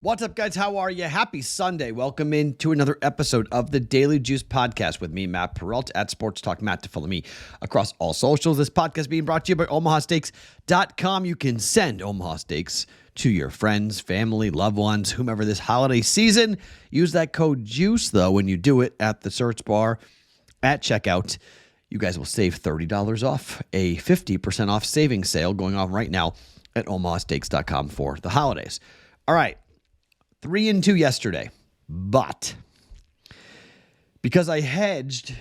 What's up, guys? How are you? Happy Sunday. Welcome into another episode of the Daily Juice Podcast with me, Matt Perrault, at Sports Talk Matt, to follow me across all socials. This podcast being brought to you by OmahaSteaks.com. You can send Omaha Steaks to your friends, family, loved ones, whomever this holiday season. Use that code JUICE, though, when you do it at the search bar at checkout. You guys will save $30 off, a 50% off savings sale going on right now at OmahaSteaks.com for the holidays. All right. 3-2 yesterday, but because I hedged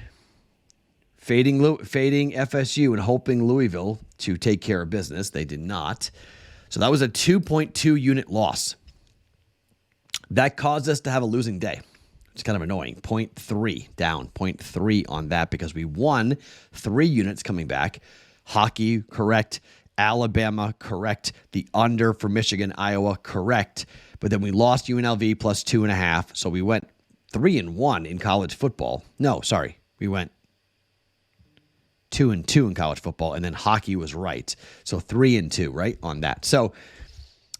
fading FSU and hoping Louisville to take care of business, they did not. So that was a 2.2 unit loss. That caused us to have a losing day. It's kind of annoying. 0.3 down, 0.3 on that because we won 3 units coming back. Hockey, correct. Alabama, correct. The under for Michigan, Iowa, correct. But then we lost UNLV plus 2.5. So we went 3-1 in college football. No, sorry. We went 2-2 in college football. And then hockey was right. So 3-2, right, on that. So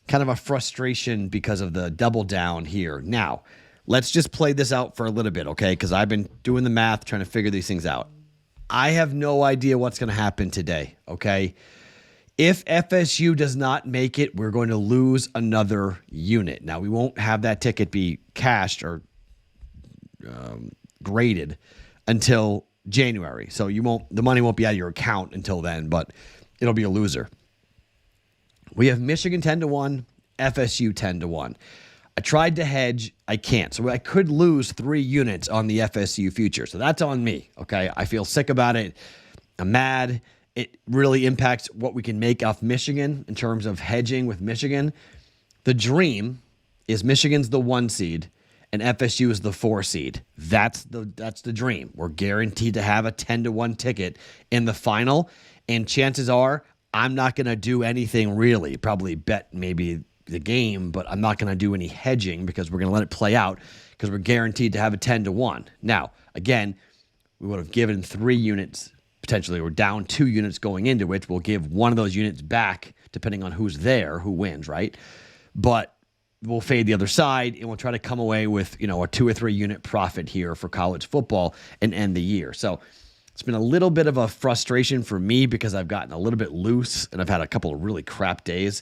kind of a frustration because of the double down here. Now, let's just play this out for a little bit, okay? Because I've been doing the math, trying to figure these things out. I have no idea what's going to happen today, okay? If FSU does not make it, we're going to lose another unit. Now, we won't have that ticket be cashed or graded until January. So the money won't be out of your account until then, but it'll be a loser. We have Michigan 10-1, FSU 10-1. I tried to hedge. I can't. So I could lose 3 units on the FSU future. So that's on me, okay? I feel sick about it. I'm mad. It really impacts what we can make off Michigan in terms of hedging with Michigan. The dream is Michigan's the 1 seed and FSU is the 4 seed. That's the dream. We're guaranteed to have a 10-1 ticket in the final. And chances are I'm not going to do anything really. Probably bet maybe the game, but I'm not going to do any hedging because we're going to let it play out because we're guaranteed to have a 10-1. Now, again, we would have given 3 units. Potentially, we're down 2 units going into it. We'll give one of those units back, depending on who's there, who wins, right? But we'll fade the other side, and we'll try to come away with, a 2 or 3 unit profit here for college football and end the year. So it's been a little bit of a frustration for me because I've gotten a little bit loose, and I've had a couple of really crap days.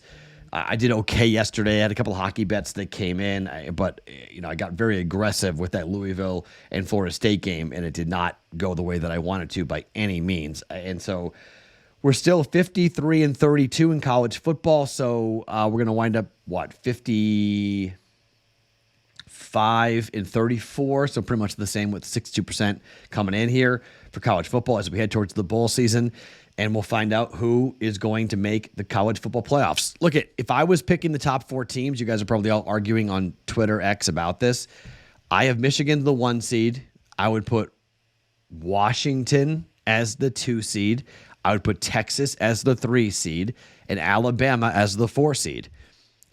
I did okay yesterday. I had a couple of hockey bets that came in, but I got very aggressive with that Louisville and Florida State game, and it did not go the way that I wanted to by any means. And so we're still 53-32 in college football. So we're going to wind up, 55-34. So pretty much the same with 62% coming in here for college football as we head towards the bowl season. And we'll find out who is going to make the college football playoffs. Look, if I was picking the top 4 teams, you guys are probably all arguing on Twitter X about this. I have Michigan the 1 seed. I would put Washington as the 2 seed. I would put Texas as the 3 seed and Alabama as the 4 seed.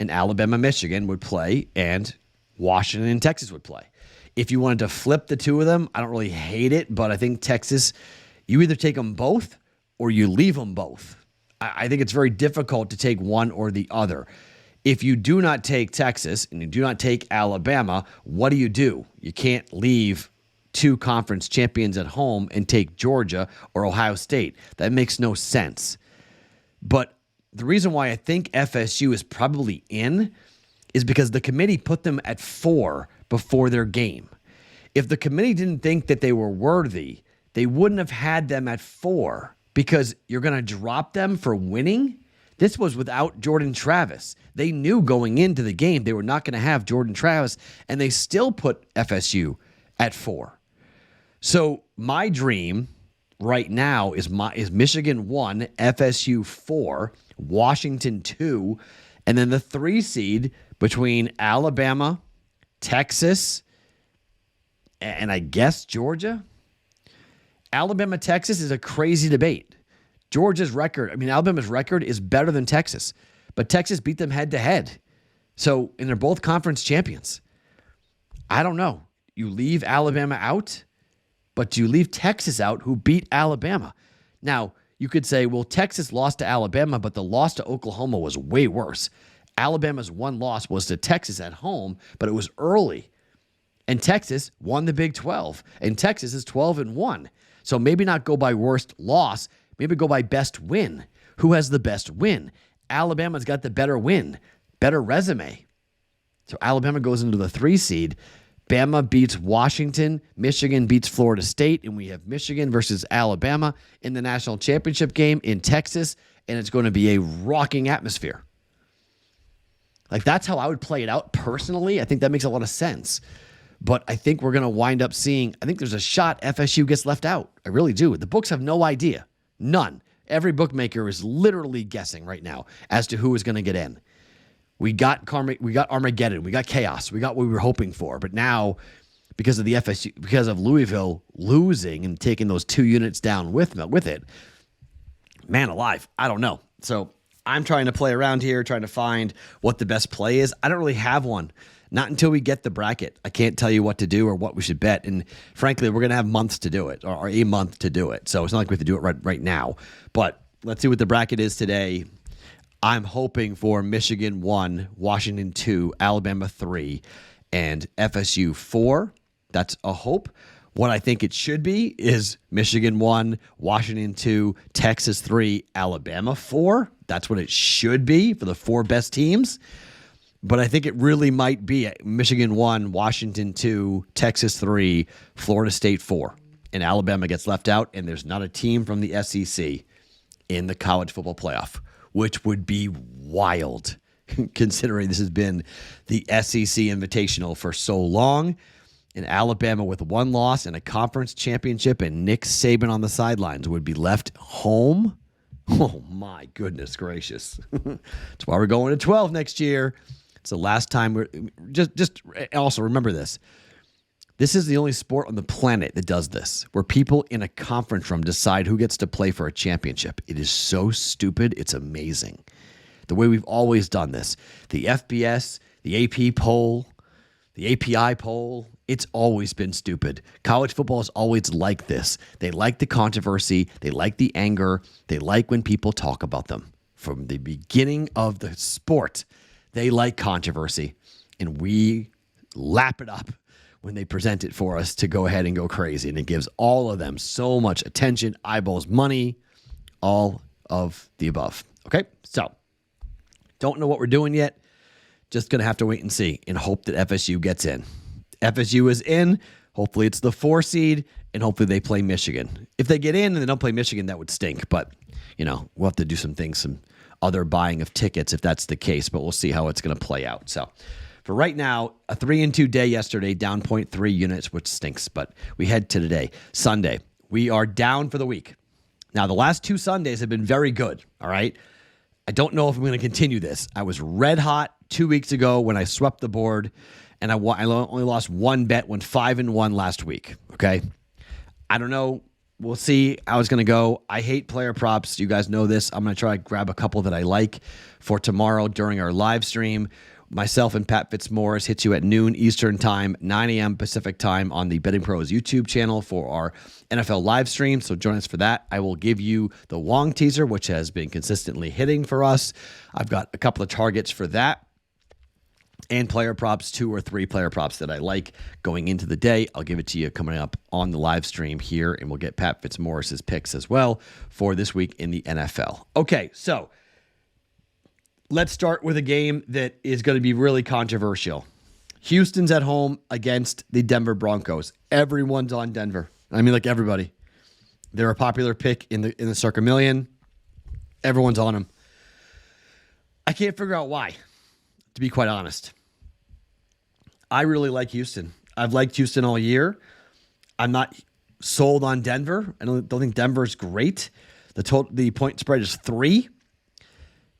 And Alabama, Michigan would play, and Washington and Texas would play. If you wanted to flip the 2 of them, I don't really hate it, but I think Texas, you either take them both or you leave them both. I think it's very difficult to take one or the other. If you do not take Texas and you do not take Alabama, what do? You can't leave 2 conference champions at home and take Georgia or Ohio State. That makes no sense. But the reason why I think FSU is probably in is because the committee put them at 4 before their game. If the committee didn't think that they were worthy, they wouldn't have had them at 4. Because you're going to drop them for winning? This was without Jordan Travis. They knew going into the game they were not going to have Jordan Travis, and they still put FSU at 4. So my dream right now is Michigan 1, FSU 4, Washington 2, and then the 3 seed between Alabama, Texas, and I guess Georgia. Alabama, Texas is a crazy debate. Alabama's record is better than Texas, but Texas beat them head to head. So, and they're both conference champions. I don't know. You leave Alabama out, but do you leave Texas out, who beat Alabama? Now, you could say, well, Texas lost to Alabama, but the loss to Oklahoma was way worse. Alabama's one loss was to Texas at home, but it was early. And Texas won the Big 12. And Texas is 12-1. So maybe not go by worst loss, maybe go by best win. Who has the best win? Alabama's got the better win, better resume. So Alabama goes into the 3 seed. Bama beats Washington. Michigan beats Florida State. And we have Michigan versus Alabama in the national championship game in Texas. And it's going to be a rocking atmosphere. Like, that's how I would play it out personally. I think that makes a lot of sense. But I think we're going to wind up seeing, I think there's a shot FSU gets left out. I really do. The books have no idea. None. Every bookmaker is literally guessing right now as to who is going to get in. We got Armageddon. We got chaos. We got what we were hoping for. But now, because of the FSU, because of Louisville losing and taking those 2 units down with it, man alive, I don't know. So I'm trying to play around here, trying to find what the best play is. I don't really have one. Not until we get the bracket. I can't tell you what to do or what we should bet. And frankly, we're going to have months to do it, or a month to do it. So it's not like we have to do it right now. But let's see what the bracket is today. I'm hoping for Michigan 1, Washington 2, Alabama 3, and FSU 4. That's a hope. What I think it should be is Michigan 1, Washington 2, Texas 3, Alabama 4. That's what it should be for the 4 best teams. But I think it really might be Michigan 1, Washington 2, Texas 3, Florida State 4. And Alabama gets left out, and there's not a team from the SEC in the college football playoff, which would be wild considering this has been the SEC Invitational for so long. And Alabama with 1 loss and a conference championship and Nick Saban on the sidelines would be left home. Oh, my goodness gracious. That's why we're going to 12 next year. It's the last time we're just also remember this. This is the only sport on the planet that does this, where people in a conference room decide who gets to play for a championship. It is so stupid. It's amazing. The way we've always done this. The FBS, the AP poll, the API poll, it's always been stupid. College football is always like this. They like the controversy. They like the anger. They like when people talk about them. From the beginning of the sport, they like controversy, and we lap it up when they present it for us to go ahead and go crazy. And it gives all of them so much attention, eyeballs, money, all of the above. Okay, so don't know what we're doing yet. Just going to have to wait and see and hope that FSU gets in. FSU is in. Hopefully it's the 4 seed, and hopefully they play Michigan. If they get in and they don't play Michigan, that would stink. But, we'll have to do some things, some other buying of tickets if that's the case, but we'll see how it's going to play out. So for right now, a 3-2 day yesterday, down 0.3 units, which stinks, but we head to today, Sunday. We are down for the week. Now, the last 2 Sundays have been very good, all right? I don't know if I'm going to continue this. I was red hot 2 weeks ago when I swept the board, and I only lost 1 bet, went 5-1 last week, okay? I don't know. We'll see how it's going to go. I hate player props. You guys know this. I'm going to try to grab a couple that I like for tomorrow during our live stream. Myself and Pat Fitzmaurice hits you at noon Eastern time, 9 a.m. Pacific time on the BettingPros YouTube channel for our NFL live stream. So join us for that. I will give you the Wong teaser, which has been consistently hitting for us. I've got a couple of targets for that. And player props, 2 or 3 player props that I like going into the day. I'll give it to you coming up on the live stream here, and we'll get Pat Fitzmaurice's picks as well for this week in the NFL. Okay, so let's start with a game that is going to be really controversial. Houston's at home against the Denver Broncos. Everyone's on Denver. I mean, like everybody. They're a popular pick in the Circa Million. Everyone's on them. I can't figure out why, to be quite honest. I really like Houston. I've liked Houston all year. I'm not sold on Denver. I don't think Denver's great. The point spread is 3.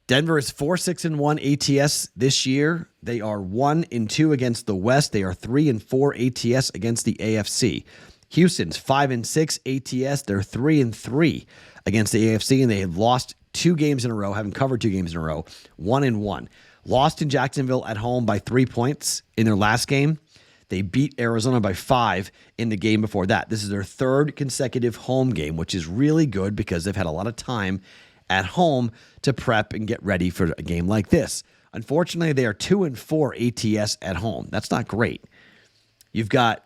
Denver is 4-6-1 ATS this year. They are 1-2 against the West. They are 3-4 ATS against the AFC. Houston's 5-6 ATS. They're 3-3 against the AFC, and they have lost 2 games in a row, haven't covered 2 games in a row, 1-1. Lost in Jacksonville at home by 3 points in their last game. They beat Arizona by 5 in the game before that. This is their 3rd consecutive home game, which is really good because they've had a lot of time at home to prep and get ready for a game like this. Unfortunately, they are 2-4 ATS at home. That's not great. You've got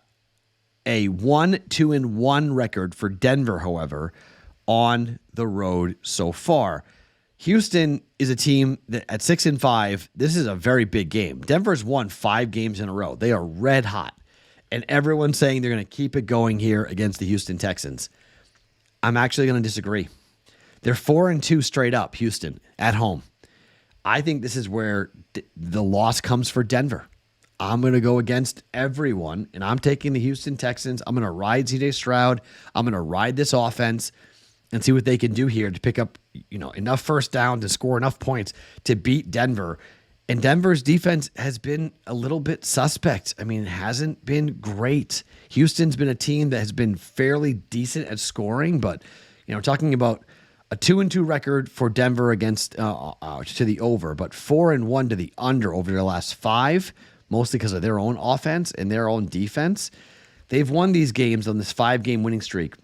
a 1-2-1 record for Denver, however, on the road so far. Houston is a team that at 6-5, this is a very big game. Denver's won 5 games in a row. They are red hot. And everyone's saying they're going to keep it going here against the Houston Texans. I'm actually going to disagree. They're 4-2 straight up, Houston, at home. I think this is where the loss comes for Denver. I'm going to go against everyone, and I'm taking the Houston Texans. I'm going to ride CJ Stroud. I'm going to ride this offense and see what they can do here to pick up, enough first down to score enough points to beat Denver. And Denver's defense has been a little bit suspect. I mean, it hasn't been great. Houston's been a team that has been fairly decent at scoring, but talking about a 2-2 record for Denver against to the over, but 4-1 to the under over their last 5, mostly because of their own offense and their own defense. They've won these games on this 5-game winning streak.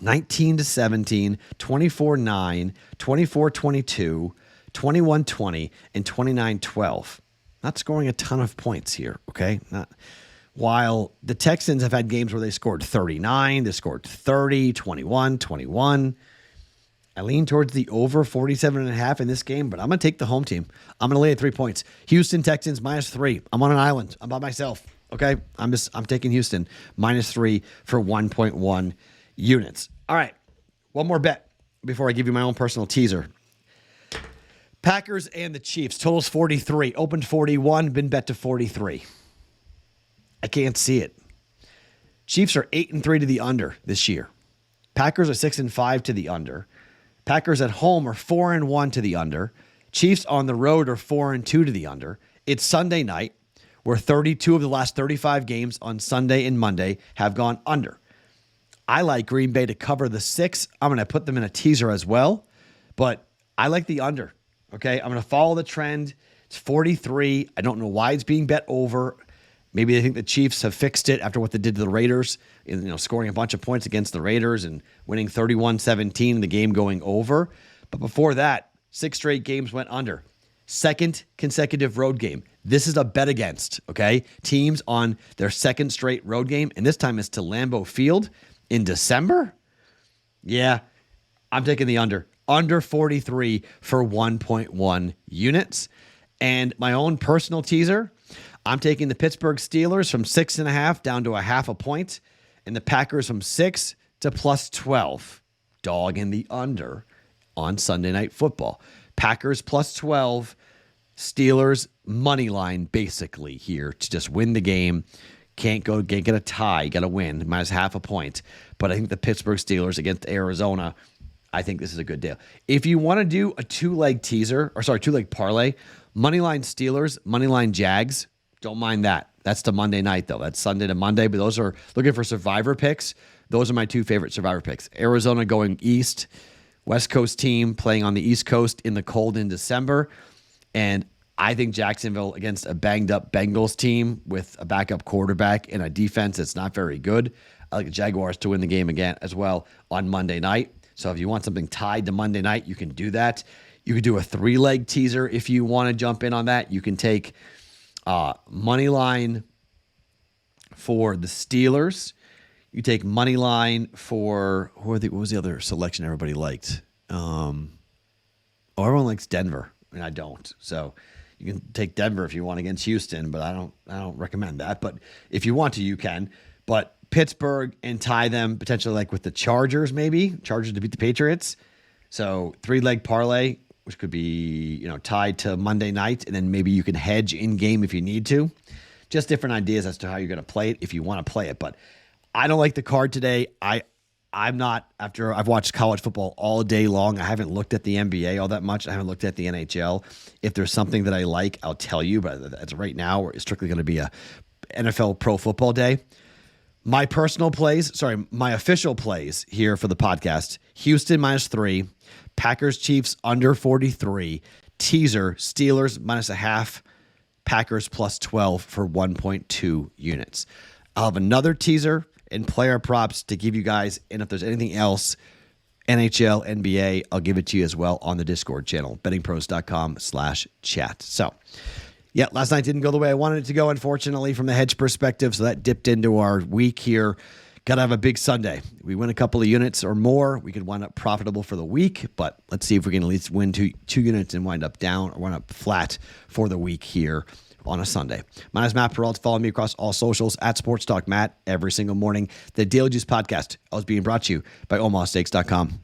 19-17, 24-9, 24-22, 21-20, and 29-12. Not scoring a ton of points here, okay? While the Texans have had games where they scored 39, they scored 30, 21, 21. I lean towards the over 47.5 in this game, but I'm going to take the home team. I'm going to lay at 3 points. Houston Texans -3. I'm on an island. I'm by myself. Okay. I'm taking Houston -3 for 1.1 units. All right. One more bet before I give you my own personal teaser. Packers and the Chiefs. Totals 43. Opened 41. Been bet to 43. I can't see it. Chiefs are 8-3 to the under this year. Packers are 6-5 to the under. Packers at home are 4-1 to the under. Chiefs on the road are 4-2 to the under. It's Sunday night, where 32 of the last 35 games on Sunday and Monday have gone under. I like Green Bay to cover the 6. I'm going to put them in a teaser as well, but I like the under. Okay, I'm going to follow the trend. It's 43. I don't know why it's being bet over. Maybe they think the Chiefs have fixed it after what they did to the Raiders, scoring a bunch of points against the Raiders and winning 31-17 in the game going over. But before that, 6 straight games went under. Second consecutive road game. This is a bet against, okay? Teams on their second straight road game, and this time it's to Lambeau Field in December? Yeah, I'm taking the under. Under 43 for 1.1 units. And my own personal teaser, I'm taking the Pittsburgh Steelers from 6.5 down to a 0.5 point, and the Packers from 6 to +12. Dog in the under on Sunday Night Football. Packers +12, Steelers money line basically here to just win the game. Can't get a tie, got to win, -0.5 point. But I think the Pittsburgh Steelers against Arizona, I think this is a good deal. If you want to do a 2-leg parlay, moneyline Steelers, moneyline Jags, don't mind that. That's the Monday night, though. That's Sunday to Monday, but those are looking for survivor picks. Those are my 2 favorite survivor picks. Arizona going east, West Coast team playing on the East Coast in the cold in December. And I think Jacksonville against a banged-up Bengals team with a backup quarterback and a defense that's not very good. I like the Jaguars to win the game again as well on Monday night. So if you want something tied to Monday night, you can do that. You could do a 3-leg teaser if you want to jump in on that. You can take money line for the Steelers. You take money line for what was the other selection everybody liked? Everyone likes Denver, and I don't. So you can take Denver if you want against Houston, but I don't recommend that. But if you want to, you can. But Pittsburgh and tie them potentially like with the Chargers, maybe Chargers to beat the Patriots. So 3-leg parlay, which could be, tied to Monday night, and then maybe you can hedge in game if you need to. Just different ideas as to how you're going to play it if you want to play it. But I don't like the card today. I'm not, after I've watched college football all day long, I haven't looked at the NBA all that much. I haven't looked at the NHL. If there's something that I like, I'll tell you. But as of right now, it's strictly going to be a NFL pro football day. My official plays here for the podcast: Houston -3, Packers Chiefs under 43, teaser Steelers -0.5, Packers +12 for 1.2 units. I'll have another teaser and player props to give you guys, and if there's anything else, NHL, NBA. I'll give it to you as well on the Discord channel, bettingpros.com/chat. So, yeah, last night didn't go the way I wanted it to go, unfortunately, from the hedge perspective. So that dipped into our week here. Got to have a big Sunday. We win a couple of units or more, we could wind up profitable for the week, but let's see if we can at least win two units and wind up down or wind up flat for the week here on a Sunday. My name is Matt Perrault. Follow me across all socials at Sports Talk Matt every single morning. The Daily Juice Podcast is being brought to you by OmahaSteaks.com.